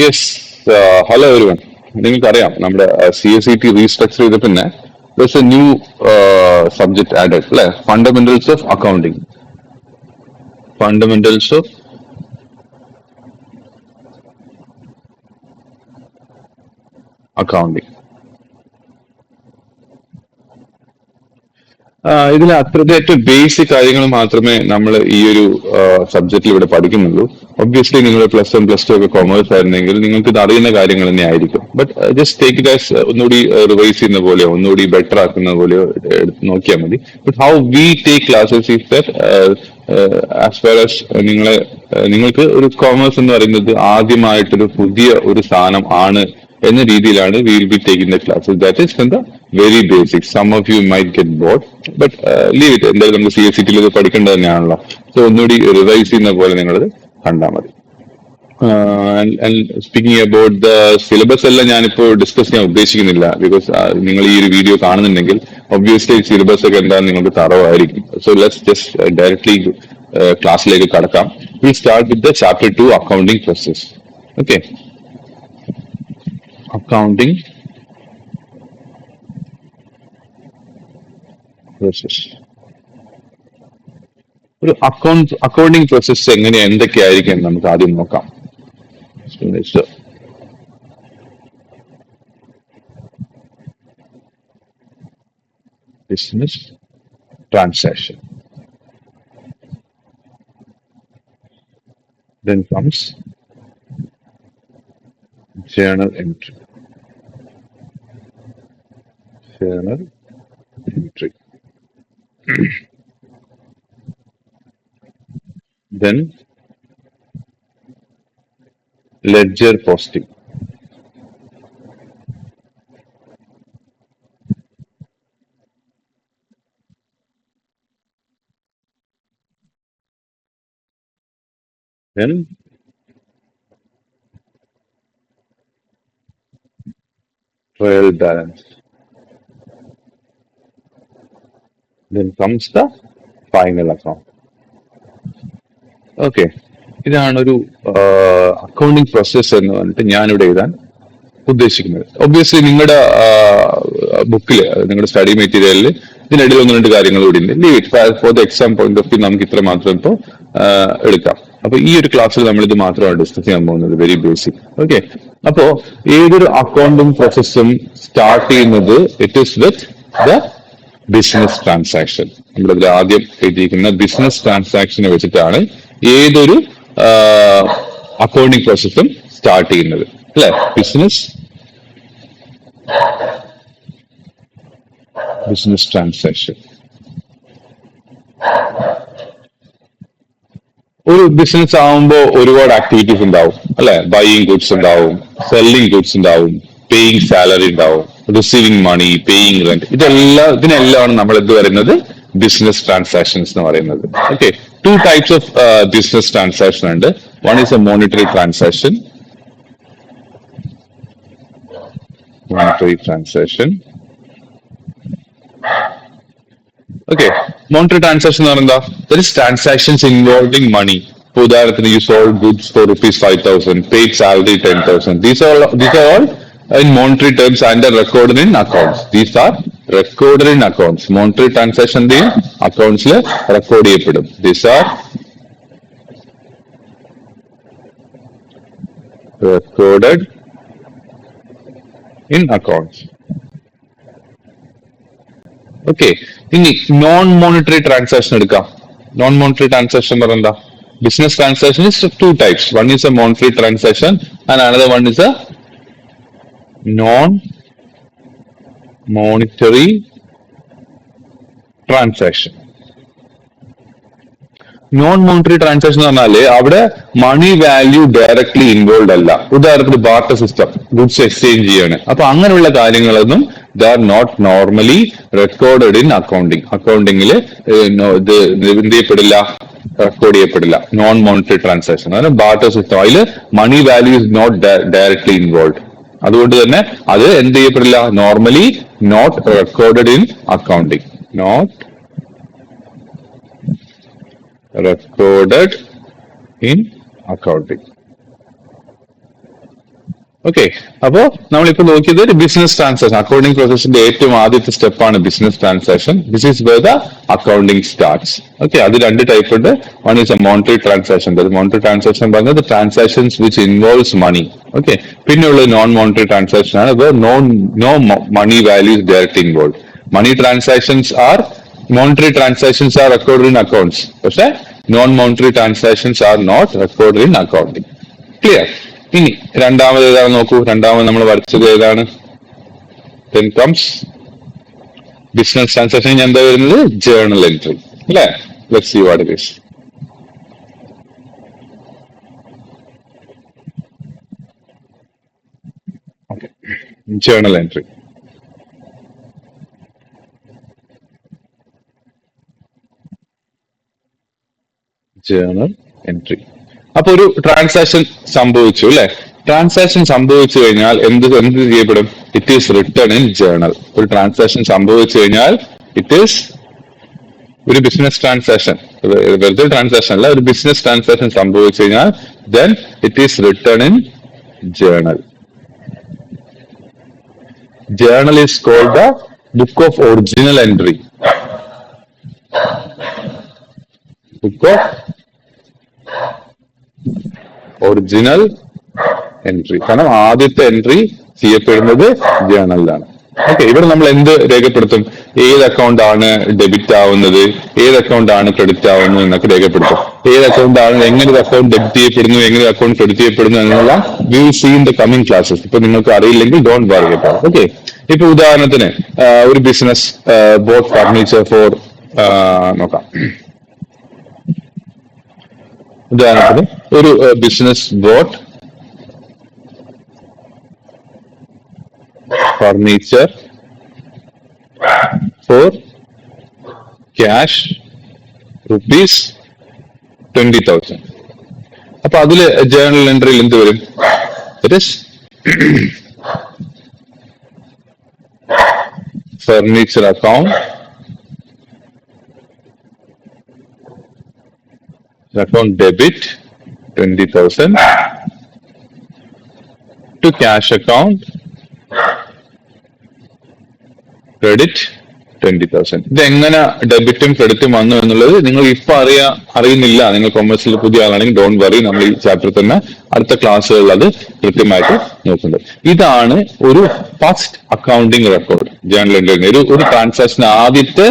Yes, hello everyone. നിങ്ങൾക്കറിയാം നമ്മുടെ CSET restructure ചെയ്ത പിന്നെ there's a new subject added അല്ലെ fundamentals of accounting fundamentals of accounting ഇതിൽ അത്രത്തെ ഏറ്റവും ബേസിക് കാര്യങ്ങൾ മാത്രമേ നമ്മൾ ഈ ഒരു സബ്ജക്റ്റിൽ ഇവിടെ പഠിക്കുന്നുള്ളൂ. ഒബ്വിയസ്ലി നിങ്ങൾ പ്ലസ് വൺ പ്ലസ് ടു ഒക്കെ കൊമേഴ്സ് ആയിരുന്നെങ്കിൽ നിങ്ങൾക്ക് ഇത് അറിയുന്ന കാര്യങ്ങൾ തന്നെ ആയിരിക്കും. But just take it as ഒന്നുകൂടി റിവൈസ് ചെയ്യുന്ന പോലെയോ ഒന്നുകൂടി ബെറ്റർ ആക്കുന്ന പോലെയോ എടുത്ത് നോക്കിയാൽ മതി. But how we take classes is that as far as നിങ്ങൾക്ക് ഒരു കോമേഴ്സ് എന്ന് പറയുന്നത് ആദ്യമായിട്ടൊരു പുതിയ ഒരു സാധനം ആണ് എന്ന രീതിയിലാണ് we will be taking the classes. That is from the very basic. Some of you might get bored but leave it. എന്തായാലും നമുക്ക് CSET ഇത് പഠിക്കേണ്ടത് തന്നെയാണല്ലോ. സോ ഒന്നുകൂടി റിവൈസ് ചെയ്യുന്ന പോലെ നിങ്ങളത് കണ്ടാൽ മതി. സ്പീക്കിംഗ് അബൌട്ട് ദ സിലബസ് എല്ലാം ഞാനിപ്പോൾ ഡിസ്കസ് ചെയ്യാൻ ഉദ്ദേശിക്കുന്നില്ല. ബിക്കോസ് നിങ്ങൾ ഈ ഒരു വീഡിയോ കാണുന്നുണ്ടെങ്കിൽ ഒബ്വിയസ്ലി സിലബസ് ഒക്കെ എന്താണെന്ന് നിങ്ങൾക്ക് തറവായിരിക്കും. സോ ലെറ്റ്സ് ജസ്റ്റ് ഡയറക്ട്ലി ക്ലാസ്സിലേക്ക് കടക്കാം. We start with the chapter 2 accounting process. Okay, accounting process. ഒരു അക്കൗണ്ടിംഗ് പ്രോസസ് എങ്ങനെയാ എന്തൊക്കെയായിരിക്കും എന്ന് നമുക്ക് ആദ്യം നോക്കാം. Business transaction, then comes journal entry. Journal entry. Then ledger posting. Then trial balance. Then comes the final account. Okay, ഇതാണ് ഒരു accounting process എന്ന് പറഞ്ഞിട്ട് ഞാനിവിടെ എഴുതാൻ ഉദ്ദേശിക്കുന്നത്. ഒബ്വിയസ്ലി നിങ്ങളുടെ ബുക്കിൽ നിങ്ങളുടെ സ്റ്റഡി മെറ്റീരിയലിൽ ഇതിനിടയിൽ ഒന്ന് രണ്ട് കാര്യങ്ങൾ കൂടി ഉണ്ട്. Leave it for the exam point of view. നമുക്ക് ഇത്ര മാത്രം ഇപ്പോൾ എടുക്കാം. അപ്പൊ ഈ ഒരു ക്ലാസ്സിൽ നമ്മൾ ഇത് മാത്രമാണ് ഡിസ്കസ് ചെയ്യാൻ പോകുന്നത്, വെരി ബേസിക്. ഓക്കെ, അപ്പോ ഏതൊരു അക്കൗണ്ടിങ് പ്രോസസ്സും സ്റ്റാർട്ട് ചെയ്യുന്നത് it is with the business transaction. നമ്മളിതിൽ ആദ്യം എഴുതിയിരിക്കുന്ന ബിസിനസ് ട്രാൻസാക്ഷനെ വെച്ചിട്ടാണ് ഏതൊരു അക്കൗണ്ടിങ് പ്രോസസ്സും സ്റ്റാർട്ട് ചെയ്യുന്നത് അല്ലെ. Business transaction. ഒരു ബിസിനസ് ആവുമ്പോൾ ഒരുപാട് ആക്ടിവിറ്റീസ് ഉണ്ടാവും അല്ലെ. ബൈയിങ് ഗുഡ്സ് ഉണ്ടാവും, സെല്ലിംഗ് ഗുഡ്സ് ഉണ്ടാവും, പേയിങ് സാലറി ഉണ്ടാവും, റിസീവിങ് മണി, പേയിങ് റെന്റ്. ഇതിനെല്ലാം നമ്മൾ എന്ത് പറയുന്നത് ബിസിനസ് ട്രാൻസാക്ഷൻസ് എന്ന് പറയുന്നത്. Okay, two types of business transaction ഉണ്ട്. One is a monetary transaction. Okay, monetary transaction എന്ന് പറയുന്നത് that is transactions involving money. ഇപ്പൊ ഉദാഹരണത്തിന് you sold goods for ₹5,000, paid salary 10,000. These are all in monetary terms and are recorded in accounts. These are recorded in accounts. Monetary transaction the accounts le record ചെയ്യപ്പെടും. These are recorded in accounts. Okay, ഇനി non monetary transaction എടുക്കാം. Non monetary transaction പറഞ്ഞ business transaction is two types. One is a monetary transaction and another one is A non-monetary transaction. Non monetary transaction എന്ന് പറഞ്ഞാല് അവിടെ മണി value directly involve അല്ല. ഉദാഹരണത്തിന് barter system, goods exchange ചെയ്യാണ്. അപ്പൊ അങ്ങനെയുള്ള കാര്യങ്ങളൊന്നും they are not normally recorded in accounting. അക്കൗണ്ടിങ്ങിൽ ഇത് എന്ത് ചെയ്യപ്പെടില്ല, റെക്കോർഡ് ചെയ്യപ്പെടില്ല. നോൺ മോണിറ്ററി ട്രാൻസാക്ഷൻ അതായത് ബാർട്ടർ സിസ്റ്റം, അതിൽ money value is not directly involve. അതുകൊണ്ട് തന്നെ അത് എന്ത് ചെയ്യപ്പെടില്ല, normally not recorded in accounting. Not recorded in accounting. Okay, അപ്പോ നമ്മളിപ്പോ നോക്കിയത് ഒരു ബിസിനസ് ട്രാൻസാക്ഷൻ, അക്കൗണ്ടിംഗ് പ്രോസസിന്റെ ഏറ്റവും ആദ്യത്തെ സ്റ്റെപ്പാണ് business transaction. This is where the accounting starts. Okay, അത് രണ്ട് ടൈപ്പ് ഉണ്ട്. One is a monetary transaction. Monetary transaction പറഞ്ഞത് transactions which involves money. Okay, പിന്നെയുള്ളത് നോൺ മോണിറ്ററി ട്രാൻസാക്ഷൻ ആണ്. No money values direct involve. Money transactions are monetary transactions are record in accounts, പക്ഷെ non monetary transactions are not record in accounting. Clear? ഇനി രണ്ടാമത് ഏതാണ് നോക്കൂ. രണ്ടാമത് നമ്മൾ വരച്ചത് ഏതാണ്? then comes business transaction. എന്താ വരുന്നത്? ജേർണൽ എൻട്രി അല്ലെ? Let's see what it is. Journal entry. Journal entry. അപ്പൊ ഒരു ട്രാൻസാക്ഷൻ സംഭവിച്ചു അല്ലെ? ട്രാൻസാക്ഷൻ സംഭവിച്ചു കഴിഞ്ഞാൽ എന്ത് ചെയ്യപ്പെടും? It is written in journal. ഒരു ട്രാൻസാക്ഷൻ സംഭവിച്ചു കഴിഞ്ഞാൽ ഇറ്റ് ഈസ് ഒരു ബിസിനസ് ട്രാൻസാക്ഷൻ, വെറുതെ ട്രാൻസാക്ഷൻ അല്ല, ഒരു ബിസിനസ് ട്രാൻസാക്ഷൻ സംഭവിച്ചു കഴിഞ്ഞാൽ then it is written in journal. Journal is called the book of original entry. Book of original entry. കാരണം ആദ്യത്തെ എൻട്രി ചെയ്യപ്പെടുന്നത് ജേർണലിലാണ്. ഓക്കെ, ഇവിടെ നമ്മൾ എന്ത് രേഖപ്പെടുത്തും? ഏത് അക്കൗണ്ട് ആണ് ഡെബിറ്റ് ആവുന്നത്, ഏത് അക്കൗണ്ട് ആണ് ക്രെഡിറ്റ് ആവുന്നത് എന്നൊക്കെ രേഖപ്പെടുത്തും. ഏത് അക്കൗണ്ട് ആണ്, എങ്ങനെ ഒരു അക്കൗണ്ട് ഡെബിറ്റ് ചെയ്യപ്പെടുന്നു, എങ്ങനെ അക്കൗണ്ട് ക്രെഡിറ്റ് ചെയ്യപ്പെടുന്നു എന്നെല്ലാം we will see in the coming classes. ഇപ്പൊ നിങ്ങൾക്ക് അറിയില്ലെങ്കിൽ ഡോണ്ട് വറി അബൌട്ട്. ഓക്കെ, ഇപ്പൊ ഉദാഹരണത്തിന് ഒരു ബിസിനസ് ബോട്ട് ഫർണിച്ചർ ഫോർ നോക്കാം. ഉദാഹരണത്തിന് ഒരു business boat furniture for cash ₹20,000. അപ്പൊ അതില് ജേർണൽ എൻട്രിയിൽ എന്ത് വരും? It is furniture account, account debit 20,000 to cash account credit 20,000. ഇത് എങ്ങനെ ഡെബിറ്റും ക്രെഡിറ്റും വന്നു എന്നുള്ളത് നിങ്ങൾ ഇപ്പൊ അറിയുന്നില്ല. നിങ്ങൾ കൊമേഴ്സിൽ പുതിയ ആളാണെങ്കിൽ ഡോണ്ട് വറി, നമ്മൾ ഈ ചാപ്റ്റർ തന്നെ അടുത്ത ക്ലാസ്സുകളിൽ അത് കൃത്യമായിട്ട് നോക്കുന്നുണ്ട്. ഇതാണ് ഒരു first accounting record. Journal entry ഒരു ട്രാൻസാക്ഷൻ ആദ്യത്തെ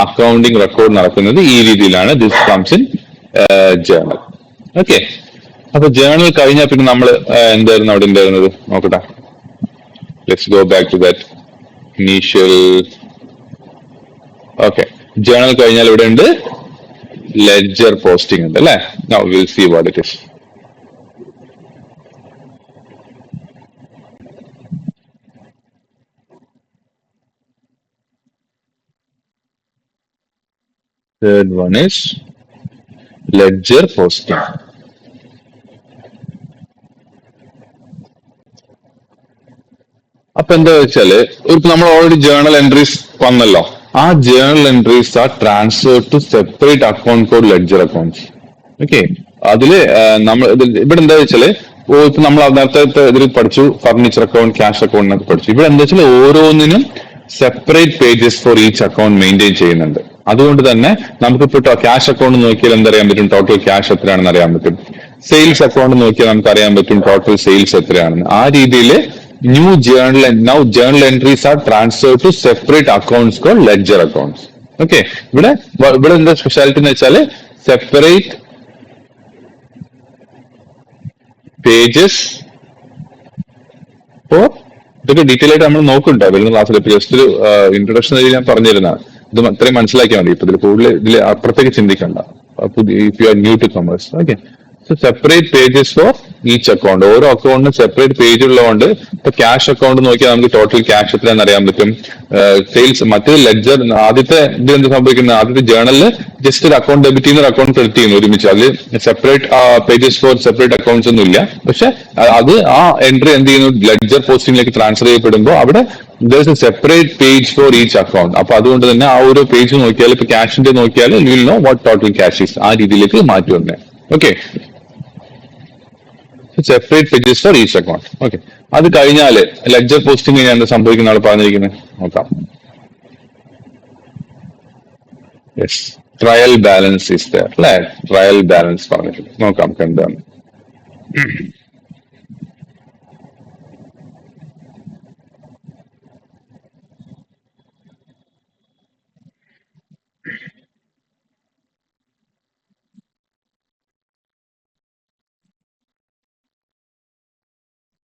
അക്കൗണ്ടിങ് റെക്കോർഡ് നടക്കുന്നത് ഈ രീതിയിലാണ്. This comes in journal. Okay, അപ്പൊ ജേർണൽ കഴിഞ്ഞാൽ പിന്നെ നമ്മൾ എന്തായിരുന്നു അവിടെ ഉണ്ടായിരുന്നത് നോക്കട്ടെ. Let's go back to that initial. Okay, journal കഴിഞ്ഞാൽ ഇവിടെ ഉണ്ട് ലെഡ്ജർ പോസ്റ്റിംഗ് ഉണ്ട് അല്ലെ? Now will see what it is. Third one is ledger posting. അപ്പൊ എന്താ വെച്ചാല് ഇപ്പൊ നമ്മൾ ഓൾറെഡി ജേർണൽ എൻട്രീസ് വന്നല്ലോ. ആ journal entries are transfer to separate account called ledger accounts. Okay, അതില് നമ്മൾ ഇവിടെ എന്താ വെച്ചാല് ഇപ്പൊ നമ്മൾ നേരത്തെ ഇതിൽ പഠിച്ചു ഫർണിച്ചർ അക്കൗണ്ട്, ക്യാഷ് അക്കൗണ്ട് എന്നൊക്കെ പഠിച്ചു. ഇവിടെ എന്താ വെച്ചാൽ ഓരോന്നിനും separate pages for each account maintain ചെയ്യുന്നുണ്ട്. അതുകൊണ്ട് തന്നെ നമുക്കിപ്പോ ക്യാഷ് അക്കൗണ്ട് നോക്കിയാൽ എന്തറിയാൻ പറ്റും? ടോട്ടൽ ക്യാഷ് എത്രയാണെന്ന് അറിയാൻ പറ്റും. സെയിൽസ് അക്കൗണ്ട് നോക്കിയാൽ നമുക്ക് അറിയാൻ പറ്റും ടോട്ടൽ സെയിൽസ് എത്രയാണെന്ന്. ആ രീതിയിൽ new journal entries are transfer to separate accounts called ledger accounts. Okay, ഇവിടെ എന്താ സ്പെഷ്യാലിറ്റി എന്ന് വെച്ചാല് സെപ്പറേറ്റ് പേജസ് ഫോർ. ഇതൊക്കെ ഡീറ്റെയിൽ ആയിട്ട് നമ്മൾ നോക്കുന്നുണ്ടോ വരുന്ന ക്ലാസ്സിൽ? ഇപ്പൊ ജസ്റ്റ് ഒരു ഇൻട്രൊഡക്ഷൻ ഞാൻ പറഞ്ഞിരുന്നതാണ്. ഇത് അത്രയും മനസ്സിലാക്കിയാൽ മതി. ഇപ്പൊ ഇതിൽ കൂടുതൽ ഇതിൽ അപ്പുറത്തേക്ക് ചിന്തിക്കണ്ട. If you are new to commerce. Okay, so separate pages for each account. ഓരോ അക്കൗണ്ടിനും സെപ്പറേറ്റ് പേജ് ഉള്ളതുകൊണ്ട് ഇപ്പൊ ക്യാഷ് അക്കൗണ്ട് നോക്കിയാൽ നമുക്ക് ടോട്ടൽ ക്യാഷ് എത്രയാണെന്ന് അറിയാൻ പറ്റും. സെയിൽസ് മറ്റേ ലെഡ്ജർ ആദ്യത്തെ ഇത് എന്ത് സംഭവിക്കുന്നത്? ആദ്യത്തെ ജേർണലിൽ ജസ്റ്റ് ഒരു അക്കൗണ്ട് ഡെബിറ്റ് ചെയ്യുന്ന, ഒരു അക്കൗണ്ട് ക്രെഡിറ്റ് ചെയ്യുന്നു ഒരുമിച്ച്. അതിൽ separate pages for separate accounts ഒന്നും ഇല്ല. പക്ഷെ അത് ആ എൻട്രി എന്ത് ചെയ്യുന്നു? ലെഡ്ജർ പോസ്റ്റിംഗിലേക്ക് ട്രാൻസ്ഫർ ചെയ്യപ്പെടുമ്പോൾ അവിടെ there is a separate page for each account. അപ്പൊ അതുകൊണ്ട് തന്നെ ആ ഓരോ പേജ് നോക്കിയാൽ ഇപ്പൊ ക്യാഷിന്റെ നോക്കിയാൽ you will know what total cash is. ആ രീതിയിലേക്ക് മാറ്റി വന്നേ. Okay, separate pages for each account. Okay, അത് കഴിഞ്ഞാല് ലെഡ്ജർ പോസ്റ്റിംഗ് കഴിഞ്ഞാൽ എന്താ സംഭവിക്കുന്ന ആൾ പറഞ്ഞിരിക്കുന്നത് നോക്കാം. Yes, trial balance is there അല്ലെ? ട്രയൽ ബാലൻസ് പറഞ്ഞിട്ടുണ്ട്. നോക്കാം എന്താണ്.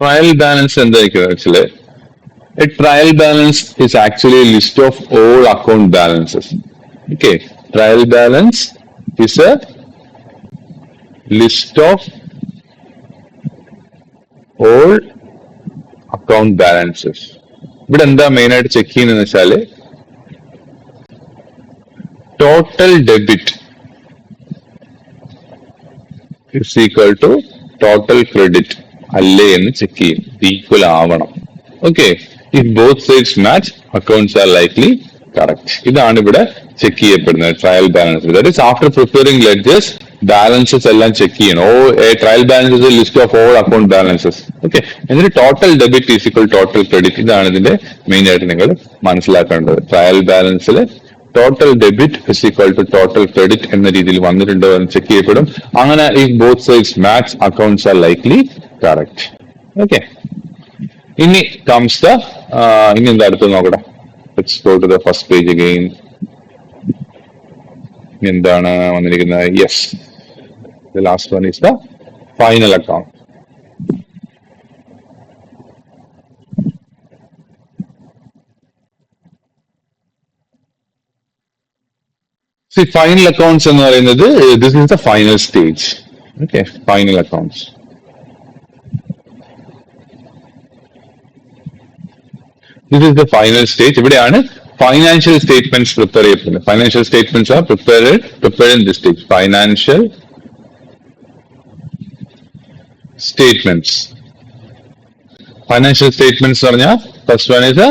ട്രയൽ ബാലൻസ് എന്തായിരിക്കും actually? A trial balance is actually a list of all account balances. Okay, trial balance is a list of all account balances. ഇവിടെ എന്താ main ആയിട്ട് check ചെയ്യുന്നത് വെച്ചാല് total debit is equal to total credit അല്ലേ എന്ന് check ചെയ്യും. Equal ആവണം. Okay, if both sides match, accounts are likely correct. ഇതാണ് ഇവിടെ ചെക്ക് ചെയ്യപ്പെടുന്നത് trial balance. That is after preparing ledgers balances എല്ലാം ചെക്ക് ചെയ്യണം. Trial balance is a list of all account balances. Okay, എന്നിട്ട് total debit is equal total credit. ഇതാണ് ഇതിന്റെ main ആയിട്ട് നിങ്ങൾ മനസ്സിലാക്കേണ്ടത്. ട്രയൽ ബാലൻസിൽ total debit is equal to total credit എന്ന രീതിയിൽ വന്നിട്ടുണ്ടോ എന്ന് ചെക്ക് ചെയ്യപ്പെടും. അങ്ങനെ if both sides match, accounts are likely correct. Okay, ഇനി കംസ് ദ ഇനി എന്താ അടുത്ത് നോക്കട്ടെ. Let's go to the first page again. എന്താണ് വന്നിരിക്കുന്നത്? Yes, the last one is the final account. Final accounts എന്ന് പറയുന്നത് this is the final stage. Okay, final accounts. This is the final stage. ഇവിടെയാണ് financial statements prepare ചെയ്യപ്പെടുന്നത്. Financial statements are prepared in this stage. Financial statements. Financial statements പറഞ്ഞാൽ first one is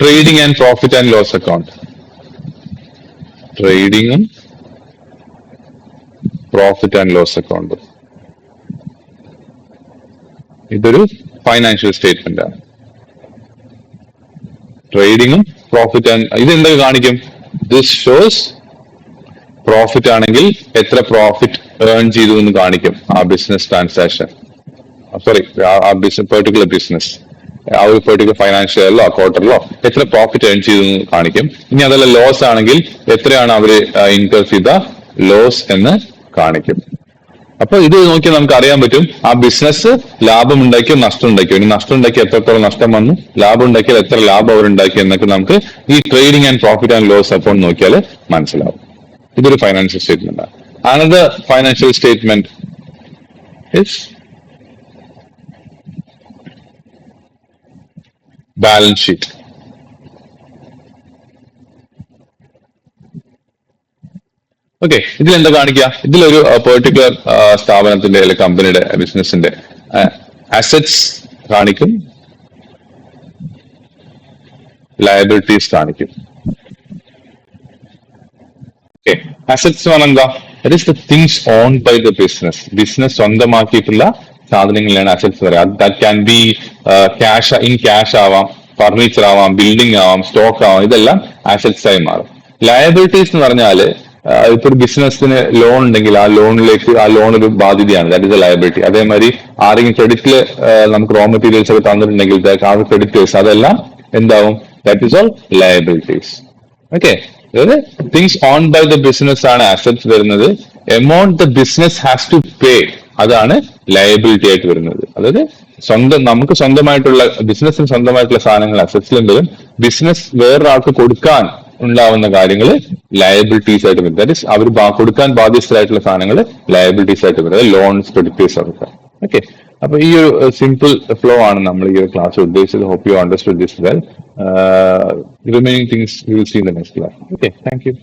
trading and profit and loss account. ട്രേഡിംഗും profit and loss account. ഇതൊരു financial statement ആണ്. ട്രേഡിങ്ങും profit and ഇത് എന്തൊക്കെ കാണിക്കും? This shows profit ആണെങ്കിൽ എത്ര പ്രോഫിറ്റ് ഏൺ ചെയ്തു എന്ന് കാണിക്കും. ആ ബിസിനസ് ട്രാൻസാക്ഷൻ, സോറി ആ പെർട്ടിക്കുലർ ബിസിനസ്, ആ ഒരു പെർട്ടിക്കുലർ ഫൈനാൻഷ്യലോ ക്വാർട്ടറിലോ എത്ര പ്രോഫിറ്റ് ഏൺ ചെയ്തു എന്ന് കാണിക്കും. ഇനി അതല്ല ലോസ് ആണെങ്കിൽ എത്രയാണ് അവര് ഇൻകർ ചെയ്ത ലോസ് എന്ന് കാണിക്കും. അപ്പൊ ഇത് നോക്കിയാൽ നമുക്ക് അറിയാൻ പറ്റും ആ ബിസിനസ് ലാഭം ഉണ്ടാക്കിയോ നഷ്ടം ഉണ്ടാക്കിയോ. ഇനി നഷ്ടം ഉണ്ടാക്കി എത്രത്തോളം നഷ്ടം വന്നു, ലാഭം ഉണ്ടാക്കിയാൽ എത്ര ലാഭം അവരുണ്ടാക്കി എന്നൊക്കെ നമുക്ക് ഈ trading and profit and loss account നോക്കിയാൽ മനസ്സിലാവും. ഇതൊരു ഫൈനാൻഷ്യൽ സ്റ്റേറ്റ്മെന്റ് ആണ്. Another financial statement is balance sheet. Okay, ഇതിൽ എന്താ കാണിക്കുക? ഇതിലൊരു പെർട്ടിക്കുലർ സ്ഥാപനത്തിന്റെ അല്ലെങ്കിൽ കമ്പനിയുടെ ബിസിനസിന്റെ അസറ്റ്സ് കാണിക്കും, ലയബിലിറ്റീസ് കാണിക്കും. ഓക്കെ, അസറ്റ്സ് പറഞ്ഞാൽ എന്താ? That is the things owned by the business. Business സ്വന്തമാക്കിയിട്ടുള്ള സാധനങ്ങളാണ് അസറ്റ്സ് പറയുക. ദാറ്റ് ക്യാൻ ബി ക്യാഷ് ആവാം, ഫർണിച്ചർ ആവാം, ബിൽഡിംഗ് ആവാം, സ്റ്റോക്ക് ആവാം. ഇതെല്ലാം അസറ്റ്സ് ആയി മാറും. ലയബിലിറ്റീസ് എന്ന് പറഞ്ഞാല് ഇപ്പൊ ഒരു ബിസിനസ്സിന് ലോൺ ഉണ്ടെങ്കിൽ ആ ലോണിലേക്ക് ആ ലോൺ ഒരു ബാധ്യതയാണ്. That is A liability. അതേമാതിരി ആരെങ്കിലും ക്രെഡിറ്റില് നമുക്ക് റോ മെറ്റീരിയൽസ് ഒക്കെ തന്നിട്ടുണ്ടെങ്കിൽ ആ ക്രെഡിറ്റേഴ്സ് അതെല്ലാം എന്താവും? That is all liabilities. Okay, അതായത് things own by the business ആണ് അസറ്റ്സ് വരുന്നത്. Amount the business has to pay അതാണ് ലയബിലിറ്റി ആയിട്ട് വരുന്നത്. അതായത് നമുക്ക് സ്വന്തമായിട്ടുള്ള ബിസിനസ്സിന് സ്വന്തമായിട്ടുള്ള സാധനങ്ങൾ അസറ്റ്സിലും വരും. ബിസിനസ് വേറൊരാൾക്ക് കൊടുക്കാൻ ഉണ്ടാവുന്ന കാര്യങ്ങൾ ലയബിലിറ്റീസ് ആയിട്ട് വരും. ദാറ്റ് ഇസ് അവർ കൊടുക്കാൻ ബാധ്യസ്ഥരായിട്ടുള്ള സാധനങ്ങൾ ലയബിലിറ്റീസ് ആയിട്ട് വരും. ലോൺസ്, ക്രെഡിറ്റേഴ്സ് അതൊക്കെ. ഓക്കെ, അപ്പൊ ഈ ഒരു സിമ്പിൾ ഫ്ലോ ആണ് നമ്മൾ ഈ ഒരു ക്ലാസ് ഉദ്ദേശിച്ചത്. Hope you understood this well. Remaining things you will see in the next class. Okay, thank U.